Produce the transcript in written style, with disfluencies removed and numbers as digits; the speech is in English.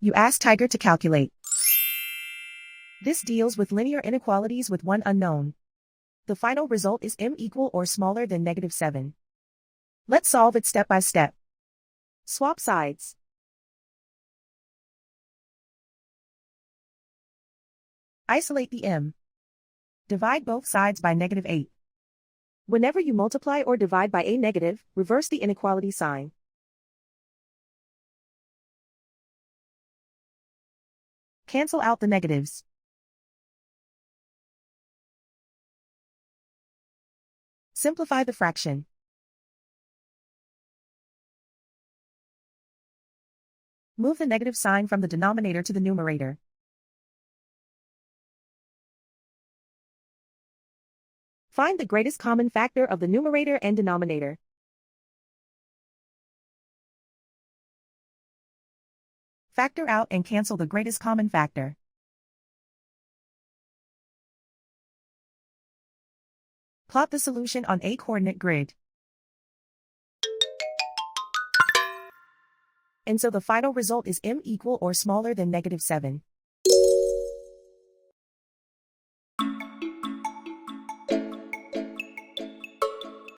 You ask Tiger to calculate. This deals with linear inequalities with one unknown. The final result is m equal or smaller than -7. Let's solve it step by step. Swap sides. Isolate the m. Divide both sides by -8. Whenever you multiply or divide by a negative, reverse the inequality sign. Cancel out the negatives. Simplify the fraction. Move the negative sign from the denominator to the numerator. Find the greatest common factor of the numerator and denominator. Factor out and cancel the greatest common factor. Plot the solution on a coordinate grid. And so the final result is m equal or smaller than -7.